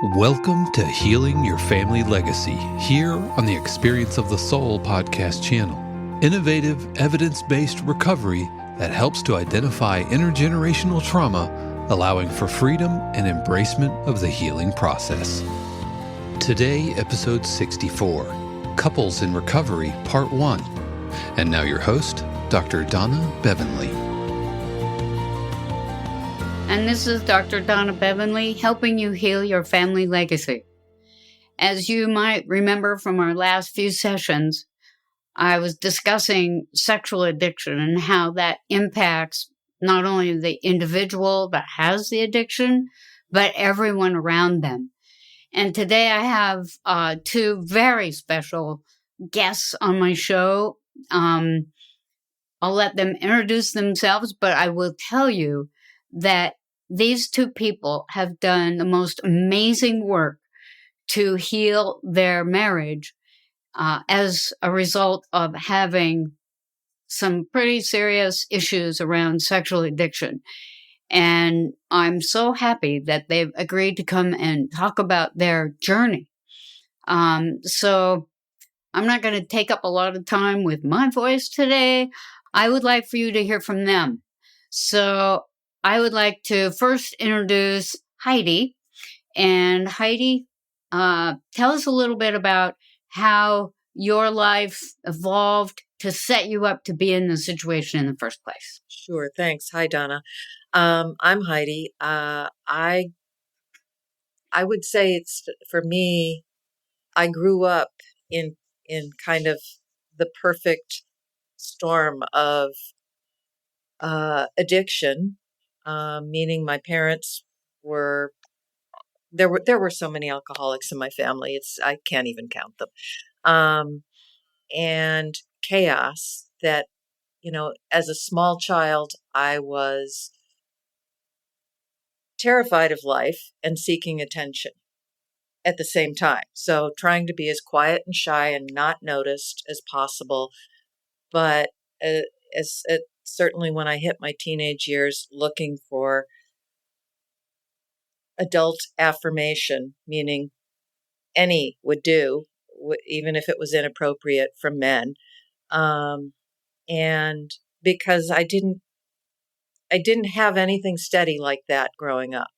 Welcome to Healing Your Family Legacy, here on the Experience of the Soul podcast channel. Innovative, evidence-based recovery that helps to identify intergenerational trauma, allowing for freedom and embracement of the healing process. Today, episode 64, Couples in Recovery, Part 1. And now your host, Dr. Donna Bevan-Lee. And this is Dr. Donna Bevan-Lee, helping you heal your family legacy. As you might remember from our last few sessions, I was discussing sexual addiction and how that impacts not only the individual that has the addiction, but everyone around them. And today I have two very special guests on my show. I'll let them introduce themselves, but I will tell you that these two people have done the most amazing work to heal their marriage as a result of having some pretty serious issues around sexual addiction. And I'm so happy that they've agreed to come and talk about their journey. So I'm not going to take up a lot of time with my voice today. I would like for you to hear from them. So I would like to first introduce Heidi. And Heidi, tell us a little bit about how your life evolved to set you up to be in the situation in the first place. Sure. Thanks. Hi, Donna. I'm Heidi. I would say it's, for me, I grew up in kind of the perfect storm of addiction. Meaning my parents were, there were so many alcoholics in my family. I can't even count them. And chaos that, as a small child, I was terrified of life and seeking attention at the same time. So trying to be as quiet and shy and not noticed as possible. But certainly when I hit my teenage years, looking for adult affirmation, meaning any would do, even if it was inappropriate from men. And because I didn't have anything steady like that growing up.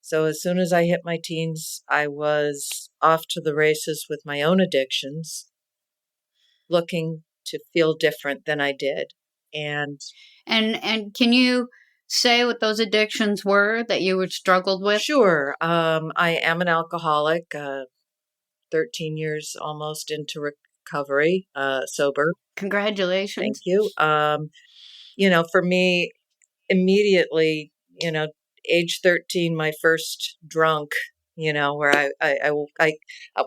So as soon as I hit my teens, I was off to the races with my own addictions, looking to feel different than I did. And can you say what those addictions were that you struggled with? Sure. I am an alcoholic, 13 years almost into recovery, sober. Congratulations. Thank you. For me, immediately, age 13, my first drunk, where I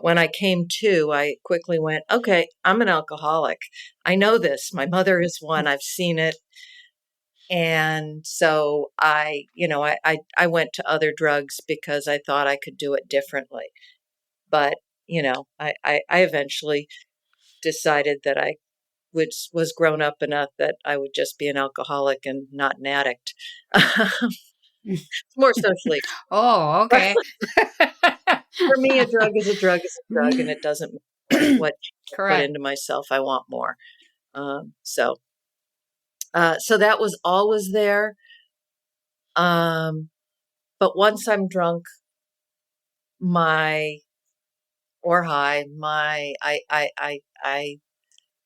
when I came to, I quickly went, okay, I'm an alcoholic. I know this. My mother is one. I've seen it. And so I went to other drugs because I thought I could do it differently. But, I eventually decided that I was grown up enough that I would just be an alcoholic and not an addict. More socially. Oh, okay. For me, a drug is a drug is a drug, and it doesn't matter what I put into myself. I want more. So that was always there. But once I'm drunk, I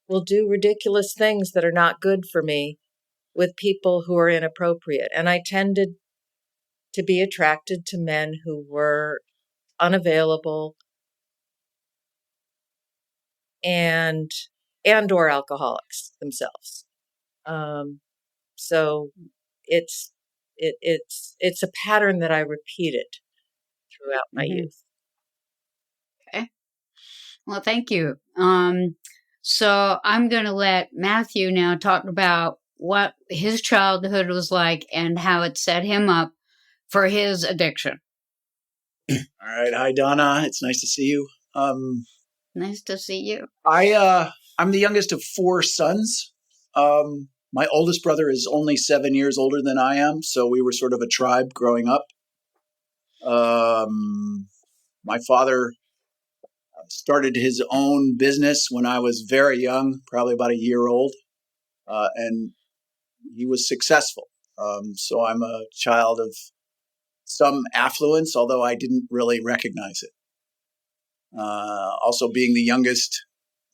will do ridiculous things that are not good for me with people who are inappropriate. And I tended to be attracted to men who were unavailable and or alcoholics themselves. So it's a pattern that I repeated throughout my youth. Okay. Well, thank you. So I'm going to let Matthew now talk about what his childhood was like and how it set him up for his addiction. All right. Hi, Donna. It's nice to see you. Nice to see you. I'm the youngest of four sons. My oldest brother is only 7 years older than I am, so we were sort of a tribe growing up. My father started his own business when I was very young, probably about a year old, and he was successful. So I'm a child of some affluence, although I didn't really recognize it. Also, being the youngest,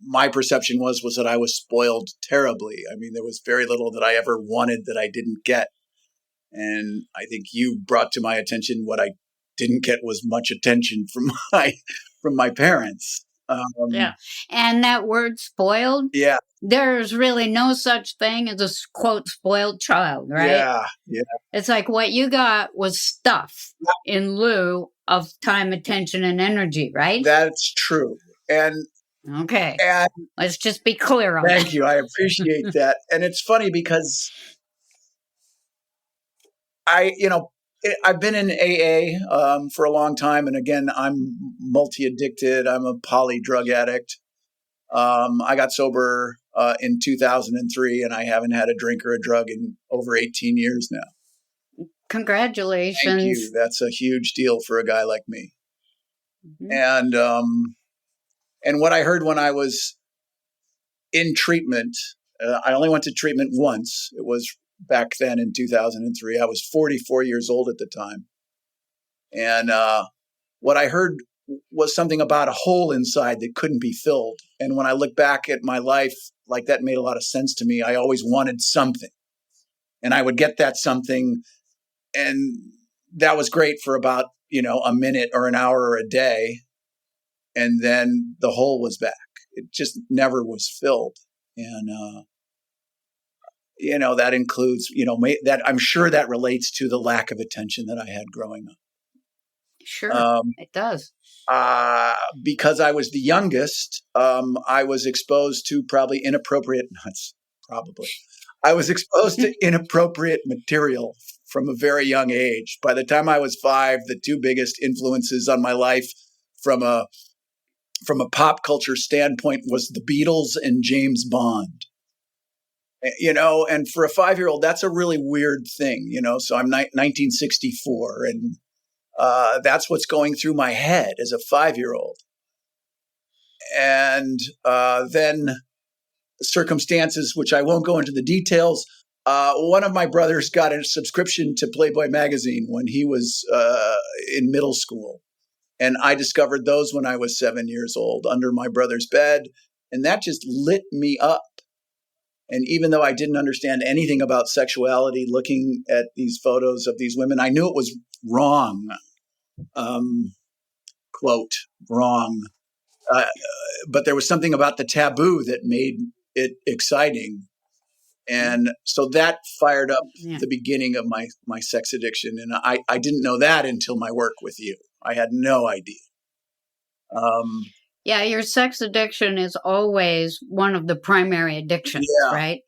my perception was that I was spoiled terribly. I mean, there was very little that I ever wanted that I didn't get. And I think you brought to my attention what I didn't get was much attention from my parents. Yeah. And that word spoiled, Yeah. there's really no such thing as a, quote, spoiled child, right? Yeah. It's like what you got was stuff in lieu of time, attention, and energy, right? That's true. And okay. Let's just be clear on thank that. you. I appreciate that. And it's funny because I've been in AA for a long time. And again, I'm multi-addicted. I'm a poly drug addict. I got sober in 2003, and I haven't had a drink or a drug in over 18 years now. Congratulations. Thank you. That's a huge deal for a guy like me. Mm-hmm. And what I heard when I was in treatment, I only went to treatment once. It was back then in 2003. I was 44 years old at the time. And what I heard was something about a hole inside that couldn't be filled. And when I look back at my life, like that made a lot of sense to me. I always wanted something, and I would get that something. And that was great for about, a minute or an hour or a day. And then the hole was back. It just never was filled. And, that includes, that I'm sure that relates to the lack of attention that I had growing up. Sure, it does. Because I was the youngest, I was exposed to I was exposed to inappropriate material from a very young age. By the time I was 5, the two biggest influences on my life from a pop culture standpoint was the Beatles and James Bond. And for a 5-year-old, that's a really weird thing, so I'm 1964, and that's what's going through my head as a 5-year-old. And then circumstances, which I won't go into the details. One of my brothers got a subscription to Playboy magazine when he was in middle school. And I discovered those when I was 7 years old under my brother's bed. And that just lit me up. And even though I didn't understand anything about sexuality, looking at these photos of these women, I knew it was wrong. Quote, wrong. But there was something about the taboo that made it exciting. And so that fired up the beginning of my sex addiction. And I didn't know that until my work with you. I had no idea. Your sex addiction is always one of the primary addictions, right?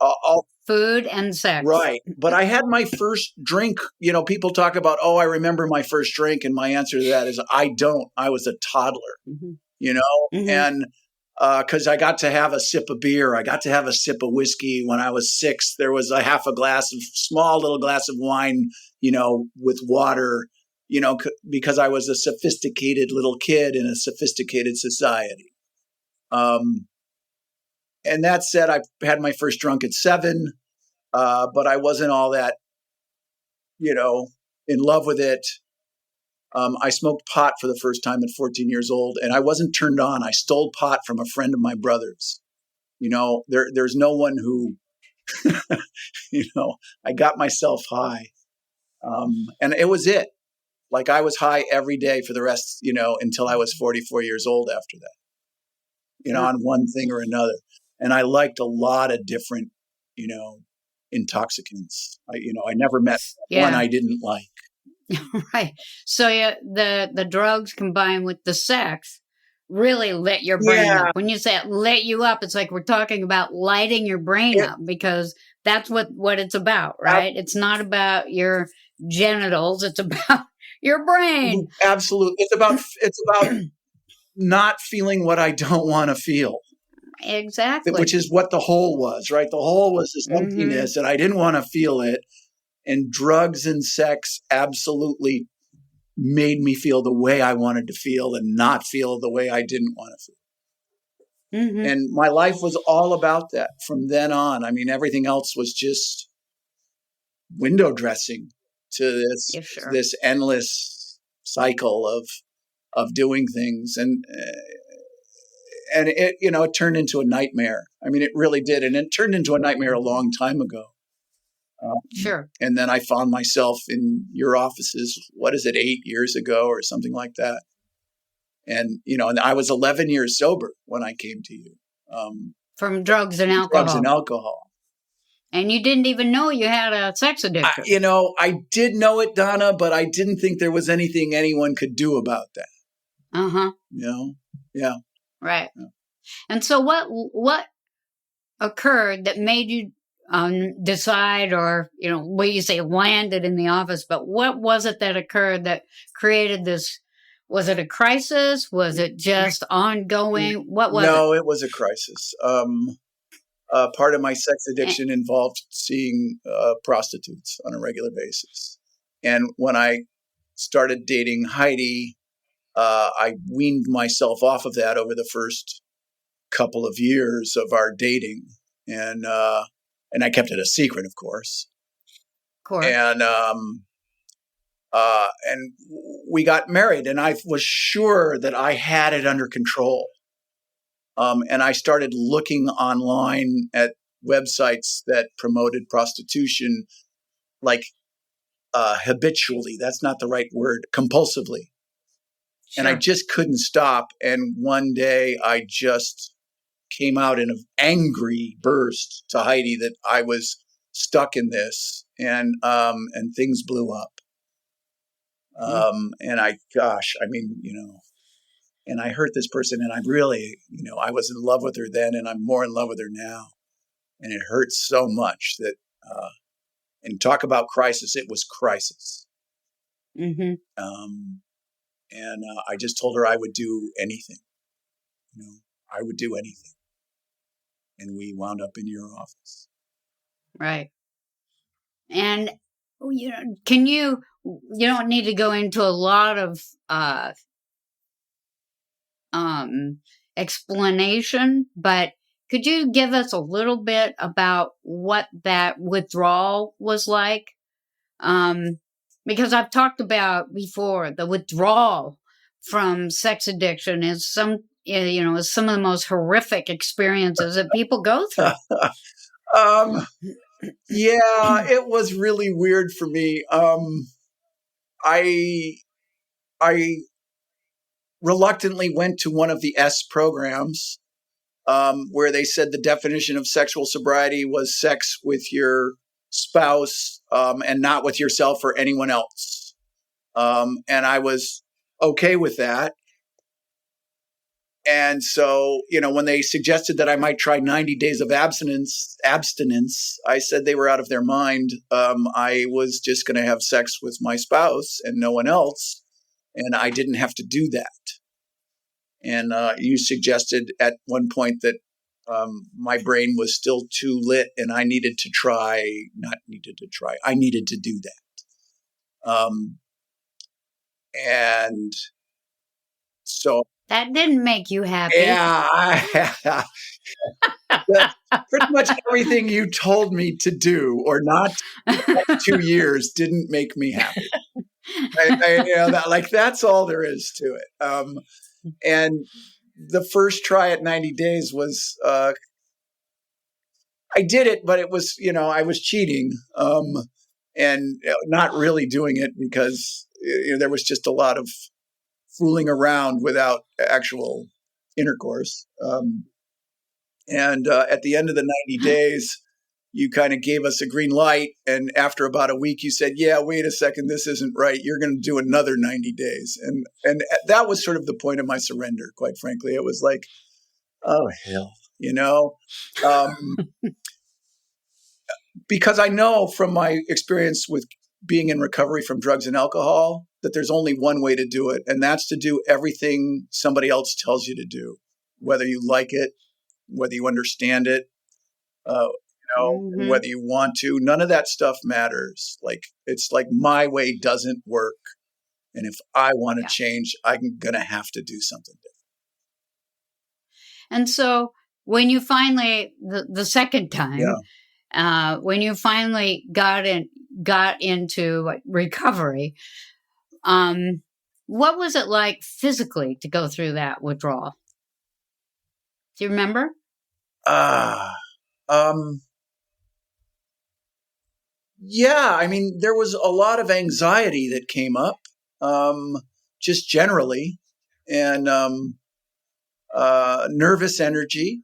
Food and sex. Right. But I had my first drink. People talk about, I remember my first drink. And my answer to that is I don't. I was a toddler, and because I got to have a sip of beer. I got to have a sip of whiskey when I was 6. There was a small little glass of wine, with water, because I was a sophisticated little kid in a sophisticated society. And that said, I had my first drunk at 7, but I wasn't all that, in love with it. I smoked pot for the first time at 14 years old, and I wasn't turned on. I stole pot from a friend of my brother's. There's no one who, I got myself high. And it was it. Like I was high every day for the rest, until I was 44 years old after that, on one thing or another. And I liked a lot of different, intoxicants. I never met one I didn't like. Right. So the drugs combined with the sex really lit your brain up. When you say it lit you up, it's like we're talking about lighting your brain up, because that's what it's about, right? It's not about your genitals. It's about your brain. Absolutely. It's about not feeling what I don't want to feel. Exactly. Which is what the hole was, right? The hole was this emptiness, and I didn't want to feel it. And drugs and sex absolutely made me feel the way I wanted to feel and not feel the way I didn't want to feel. Mm-hmm. And my life was all about that from then on. I mean, everything else was just window dressing to this endless cycle of doing things. And it, it turned into a nightmare. I mean, it really did. And it turned into a nightmare a long time ago. Sure. And then I found myself in your offices, 8 years ago or something like that. And, and I was 11 years sober when I came to you. From drugs and alcohol. Drugs and alcohol. And you didn't even know you had a sex addiction. I did know it, Donna, but I didn't think there was anything anyone could do about that. Uh-huh. Yeah. Right. Yeah. And so what occurred that made you decide, or, what you say landed in the office, but what was it that occurred that created this? Was it a crisis? Was it just ongoing? What was it? No, it was a crisis. Part of my sex addiction involved seeing prostitutes on a regular basis. And when I started dating Heidi, I weaned myself off of that over the first couple of years of our dating. And I kept it a secret, of course. Of course. And we got married, and I was sure that I had it under control. And I started looking online at websites that promoted prostitution, like habitually. That's not the right word. Compulsively. Sure. And I just couldn't stop. And one day I just came out in an angry burst to Heidi that I was stuck in this, and things blew up. And and I hurt this person, and I really, I was in love with her then, and I'm more in love with her now. And it hurts so much that, and talk about crisis, it was crisis. Mm-hmm. And I just told her I would do anything. I would do anything. And we wound up in your office. Right. And, can you don't need to go into a lot of explanation, but could you give us a little bit about what that withdrawal was like? Because I've talked about before, the withdrawal from sex addiction is some of the most horrific experiences that people go through. Yeah, it was really weird for me. I reluctantly went to one of the S programs, where they said the definition of sexual sobriety was sex with your spouse, and not with yourself or anyone else. And I was okay with that. And so, when they suggested that I might try 90 days of abstinence, I said they were out of their mind. I was just going to have sex with my spouse and no one else. And I didn't have to do that. And you suggested at one point that my brain was still too lit and I needed to I needed to do that. And so that didn't make you happy. Yeah. Pretty much everything you told me to do or not for 2 years didn't make me happy. That's all there is to it. And the first try at 90 days was, I did it, but it was, I was cheating, and not really doing it because there was just a lot of fooling around without actual intercourse. And at the end of the 90 days, you kind of gave us a green light. And after about a week, you said, yeah, wait a second, this isn't right. You're going to do another 90 days. And that was sort of the point of my surrender, quite frankly. It was like, oh, hell, because I know from my experience with being in recovery from drugs and alcohol that there's only one way to do it. And that's to do everything somebody else tells you to do, whether you like it, whether you understand it, and whether you want to. None of that stuff matters. It's like my way doesn't work. And if I want to Yeah. change, I'm going to have to do something different. And so when you finally, the second time, when you finally got into recovery, what was it like physically to go through that withdrawal? Do you remember? Yeah, I mean, there was a lot of anxiety that came up, just generally, and nervous energy.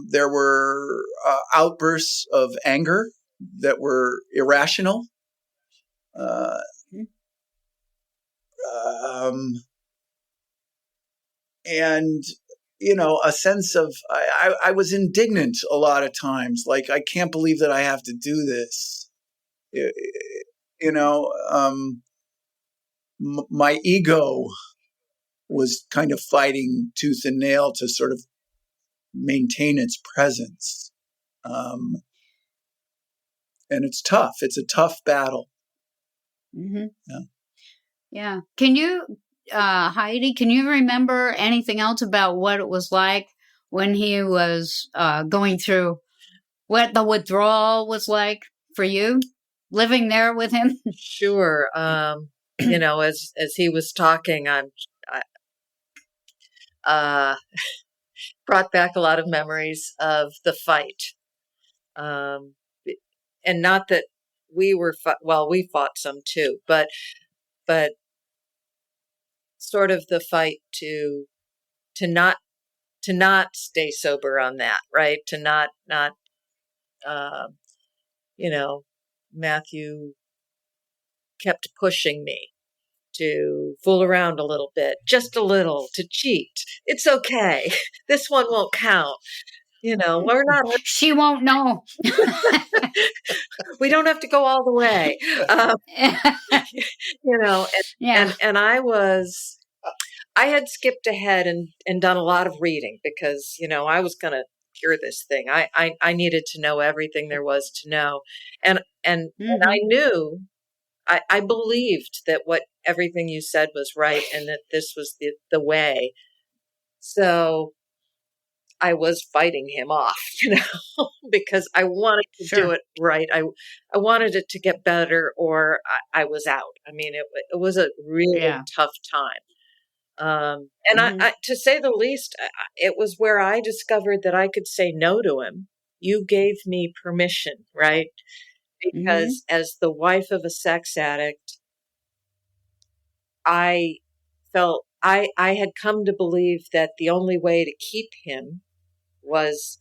There were outbursts of anger that were irrational. And, a sense of, I was indignant a lot of times. Like, I can't believe that I have to do this. My ego was kind of fighting tooth and nail to sort of maintain its presence. And it's tough. It's a tough battle. Mm-hmm. Yeah. Can you, Heidi, can you remember anything else about what it was like when he was going through, what the withdrawal was like for you, living there with him? Sure. As he was talking, I brought back a lot of memories of the fight. And not that we were, we fought some too, but sort of the fight to not stay sober on that, right? To not, Matthew kept pushing me to fool around a little bit, just a little, to cheat. It's okay. This one won't count. We're not. She won't know. We don't have to go all the way. And I had skipped ahead and done a lot of reading because, I was going to cure this thing. I needed to know everything there was to know. And I knew, I believed that everything you said was right and that this was the way. So I was fighting him off, because I wanted to do it right. I wanted it to get better or I was out. I mean, it was a really tough time. And I, to say the least, it was where I discovered that I could say no to him. You gave me permission, right? Because as the wife of a sex addict, I felt I had come to believe that the only way to keep him was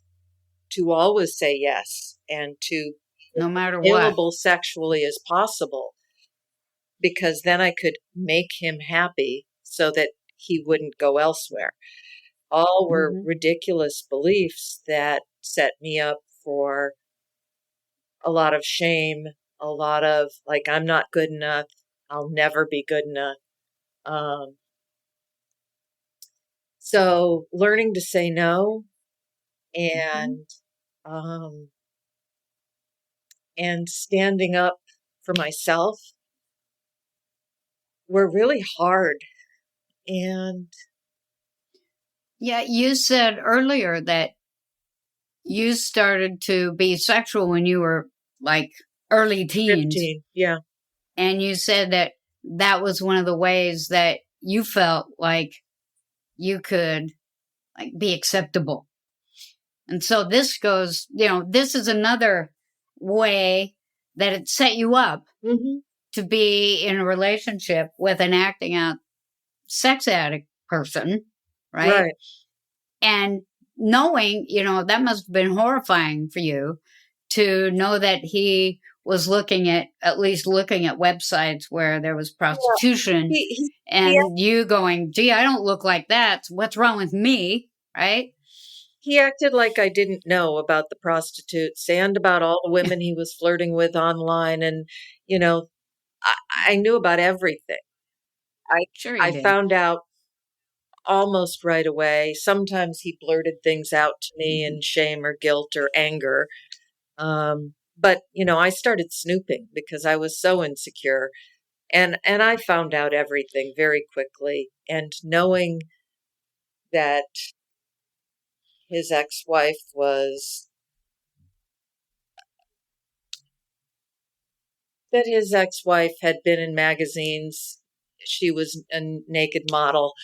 to always say yes and to no matter be what, available sexually as possible, because then I could make him happy so that he wouldn't go elsewhere. All were ridiculous beliefs that set me up for a lot of shame, a lot of like, I'm not good enough. I'll never be good enough. So learning to say no and standing up for myself were really hard. And yeah, you said earlier that you started to be sexual when you were like early teens. 15, yeah. And you said that was one of the ways that you felt like you could like be acceptable. And so this goes, this is another way that it set you up to be in a relationship with an acting out sex addict person, right? And knowing, that must have been horrifying for you to know that he was looking at websites where there was prostitution and you going, gee, I don't look like that. What's wrong with me? Right? He acted like I didn't know about the prostitutes and about all the women he was flirting with online. And, I knew about everything. I found out almost right away. Sometimes he blurted things out to me in shame or guilt or anger. But, I started snooping because I was so insecure. And I found out everything very quickly. And knowing that his ex-wife had been in magazines. She was a naked model.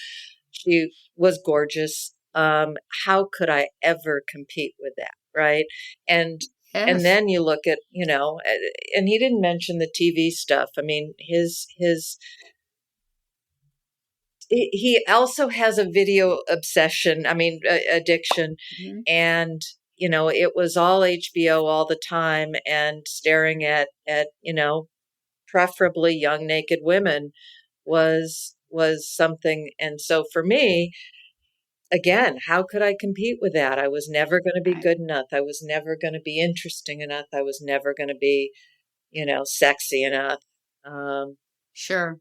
She was gorgeous. How could I ever compete with that, right? And Yes. then you look at, and he didn't mention the TV stuff. I mean, he also has a video obsession. I mean, addiction. Mhm. And, it was all HBO all the time and staring at, preferably young naked women was something. And so for me, again, how could I compete with that? I was never going to be Right. good enough. I was never going to be interesting enough. I was never going to be, sexy enough. Sure.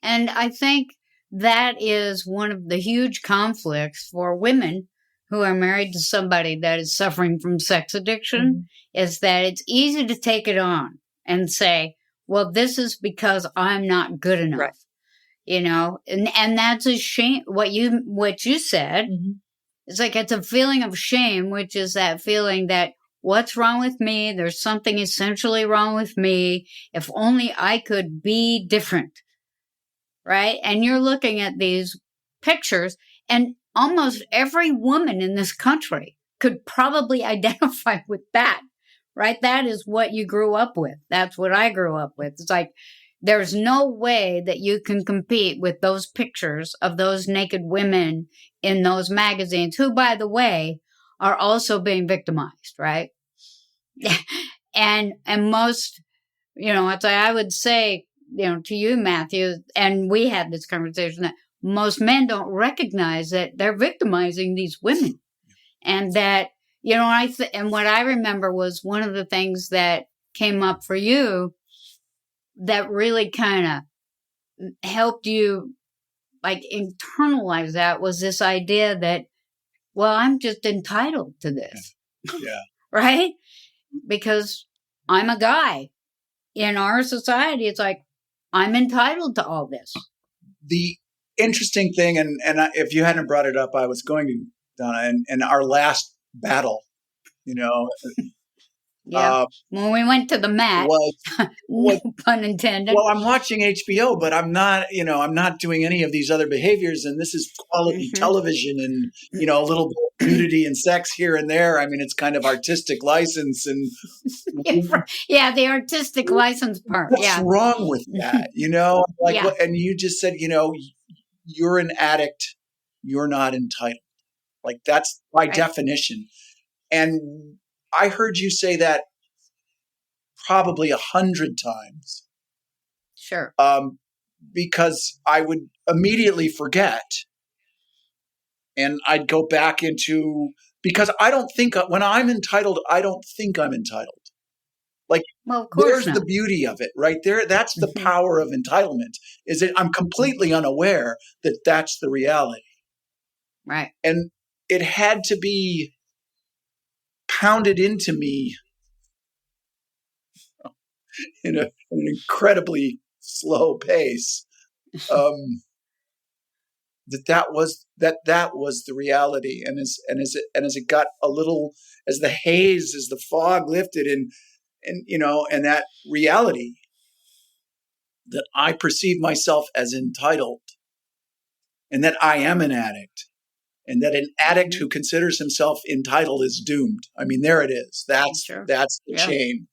And I think that is one of the huge conflicts for women who are married to somebody that is suffering from sex addiction, is that it's easy to take it on and say, well, this is because I'm not good enough. Right. And that's a shame. What you said, it's like, it's a feeling of shame, which is that feeling that what's wrong with me? There's something essentially wrong with me. If only I could be different. Right? And you're looking at these pictures, and almost every woman in this country could probably identify with that, right? That is what you grew up with. That's what I grew up with. It's like, there's no way that you can compete with those pictures of those naked women in those magazines, who, by the way, are also being victimized, right? and most, I would say, to you, Matthew, and we had this conversation, that most men don't recognize that they're victimizing these women. And that, and what I remember was one of the things that came up for you that really kind of helped you like internalize that was this idea that, well, I'm just entitled to this. Yeah. Right? Because I'm a guy. In our society, it's like, I'm entitled to all this. The interesting thing, and if you hadn't brought it up, I was going to, Donna, and our last battle, Yeah. When we went to the mat, no pun intended. Well, I'm watching HBO, but I'm not doing any of these other behaviors, and this is quality television, and a little bit of nudity and sex here and there. I mean, it's kind of artistic license, and yeah, the artistic license part. What's wrong with that? And you just said, you're an addict, you're not entitled. Like, that's by definition. And I heard you say that probably 100 times. Sure. Because I would immediately forget, and I'd go back into, because I don't think, when I'm entitled, I don't think I'm entitled. Like, well, of course there's not. the beauty of it right there. That's the power of entitlement, is that I'm completely unaware that that's the reality. Right. And it had to be pounded into me in an incredibly slow pace. That was the reality. And as it got a little, as the haze, as the fog lifted, and that reality that I perceive myself as entitled, and that I am an addict, and that an addict who considers himself entitled is doomed. I mean, there it is. That's the chain.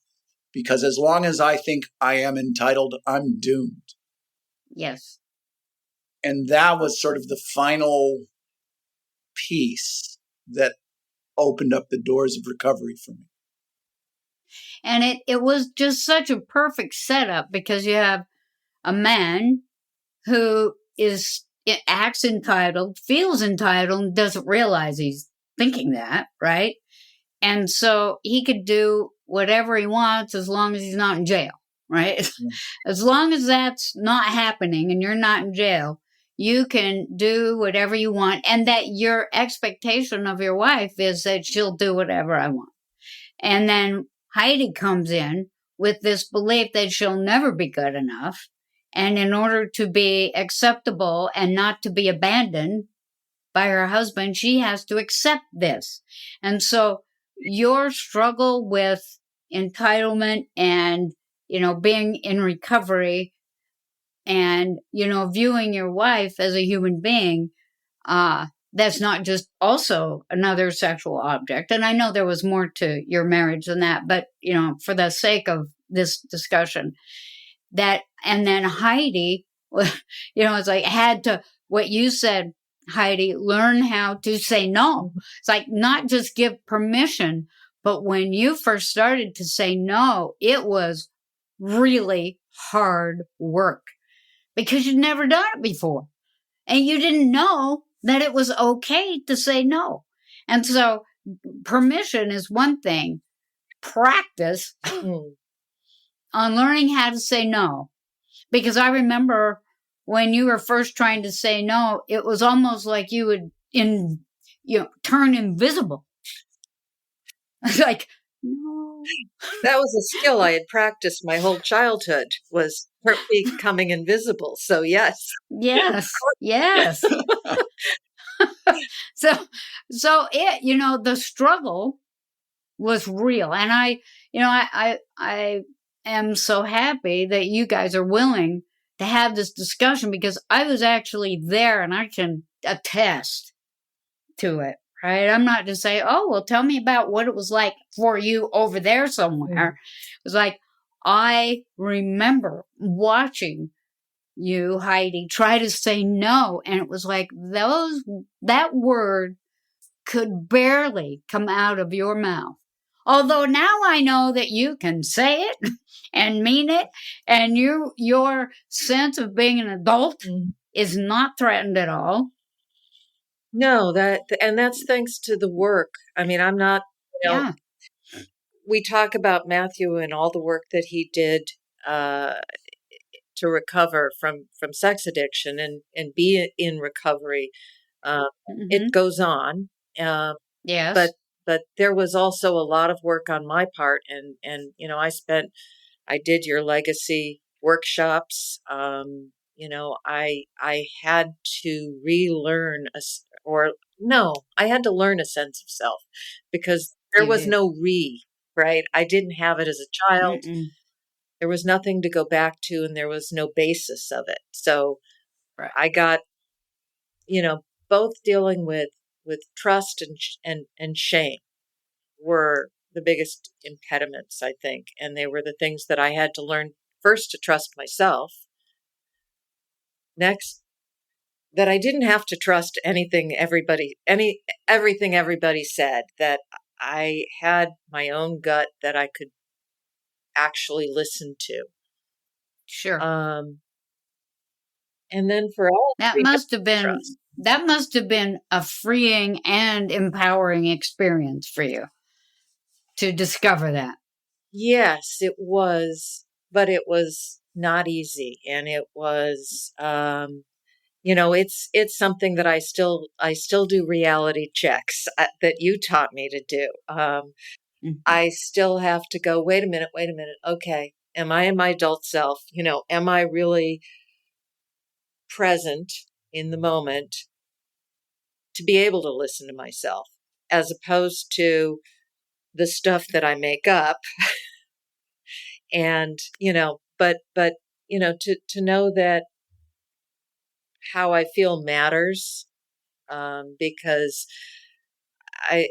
Because as long as I think I am entitled, I'm doomed. Yes. And that was sort of the final piece that opened up the doors of recovery for me. And it was just such a perfect setup, because you have a man who acts entitled, feels entitled, and doesn't realize he's thinking that, right? And so he could do whatever he wants as long as he's not in jail, right? As long as that's not happening and you're not in jail, you can do whatever you want. And that your expectation of your wife is that she'll do whatever I want. And then Heidi comes in with this belief that she'll never be good enough. And in order to be acceptable and not to be abandoned by her husband, she has to accept this. And so your struggle with entitlement and, being in recovery and, viewing your wife as a human being, that's not just also another sexual object. And I know there was more to your marriage than that, but, for the sake of this discussion, and then Heidi, it's like had to, what you said, Heidi, learn how to say no. It's like not just give permission, but when you first started to say no, it was really hard work because you'd never done it before. And you didn't know that it was okay to say no. And so permission is one thing. Practice on learning how to say no. Because I remember when you were first trying to say no, it was almost like you would turn invisible. It's like, no. That was a skill I had practiced my whole childhood, was becoming invisible. So yes. Yes. So it, the struggle was real. And I am so happy that you guys are willing to have this discussion because I was actually there and I can attest to it, right? I'm not just saying, oh, well, tell me about what it was like for you over there somewhere. It was like, I remember watching you, Heidi, try to say no. And it was like that word could barely come out of your mouth. Although now I know that you can say it and mean it, and your sense of being an adult is not threatened at all. No, and that's thanks to the work. I mean, I'm not, we talk about Matthew and all the work that he did to recover from sex addiction and be in recovery. It goes on. Yes. But there was also a lot of work on my part, and I did your legacy workshops. I had to relearn I had to learn a sense of self because there was no right? I didn't have it as a child. There was nothing to go back to, and there was no basis of it. So I got, both dealing with trust and shame were the biggest impediments, I think. And they were the things that I had to learn first to trust myself. Next, that I didn't have to trust everything everybody said, that I had my own gut that I could actually listen to. Sure. And then for all that must have been a freeing and empowering experience for you to discover that. Yes, it was, but it was not easy, and it was it's something that I still do reality checks that you taught me to do. I still have to go, wait a minute. Okay. Am I in my adult self? Am I really present in the moment to be able to listen to myself as opposed to the stuff that I make up? And, but to know that how I feel matters, because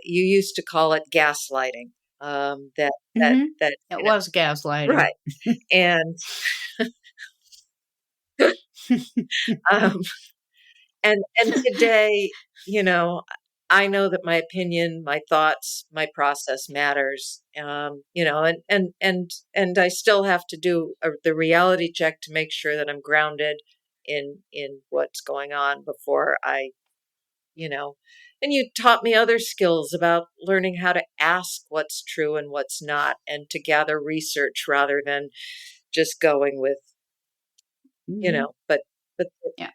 you used to call it gaslighting. That it was gaslighting, right? And and today, I know that my opinion, my thoughts, my process matters. And I still have to do the reality check to make sure that I'm grounded in what's going on before I, and you taught me other skills about learning how to ask what's true and what's not, and to gather research rather than just going with, but yeah.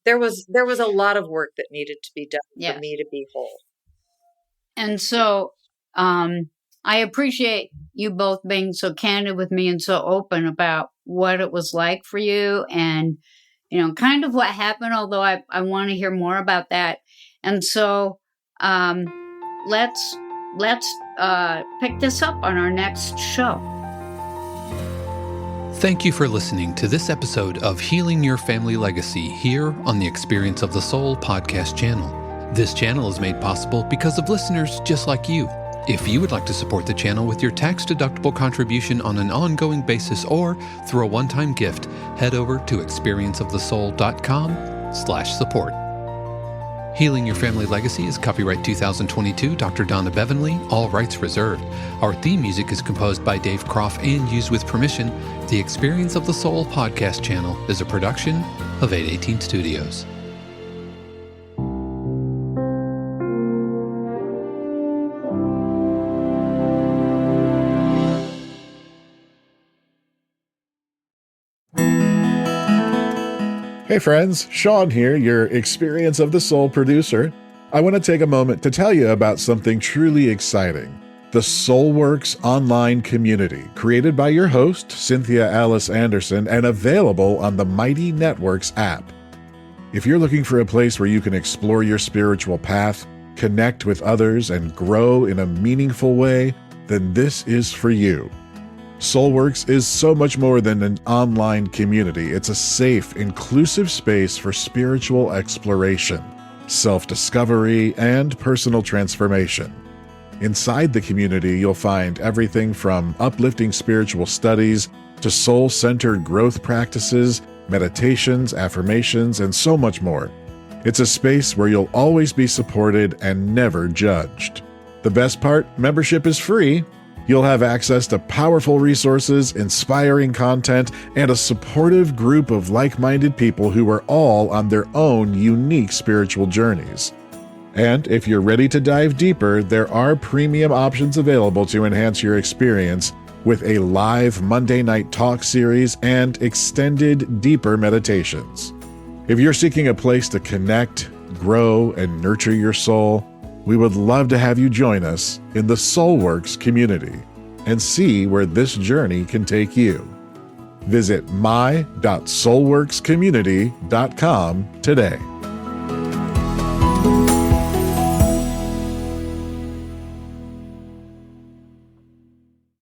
There was a lot of work that needed to be done for me to be whole. And so, I appreciate you both being so candid with me and so open about what it was like for you and, kind of what happened, although I want to hear more about that. And so let's pick this up on our next show. Thank you for listening to this episode of Healing Your Family Legacy here on the Experience of the Soul podcast channel. This channel is made possible because of listeners just like you. If you would like to support the channel with your tax-deductible contribution on an ongoing basis or through a one-time gift, head over to experienceofthesoul.com/support. Healing Your Family Legacy is copyright 2022, Dr. Donna Bevan-Lee, all rights reserved. Our theme music is composed by Dave Croft and used with permission. The Experience of the Soul podcast channel is a production of 818 Studios. Hey friends, Sean here, your Experience of the Soul producer. I want to take a moment to tell you about something truly exciting. The SoulWorks online community, created by your host, Cynthia Alice Anderson, and available on the Mighty Networks app. If you're looking for a place where you can explore your spiritual path, connect with others, and grow in a meaningful way, then this is for you. SoulWorks is so much more than an online community. It's a safe, inclusive space for spiritual exploration, self-discovery, and personal transformation. Inside the community, you'll find everything from uplifting spiritual studies to soul-centered growth practices, meditations, affirmations, and so much more. It's a space where you'll always be supported and never judged. The best part, membership is free. You'll have access to powerful resources, inspiring content, and a supportive group of like-minded people who are all on their own unique spiritual journeys. And if you're ready to dive deeper, there are premium options available to enhance your experience with a live Monday night talk series and extended, deeper meditations. If you're seeking a place to connect, grow, and nurture your soul, we would love to have you join us in the SoulWorks community and see where this journey can take you. Visit my.soulworkscommunity.com today.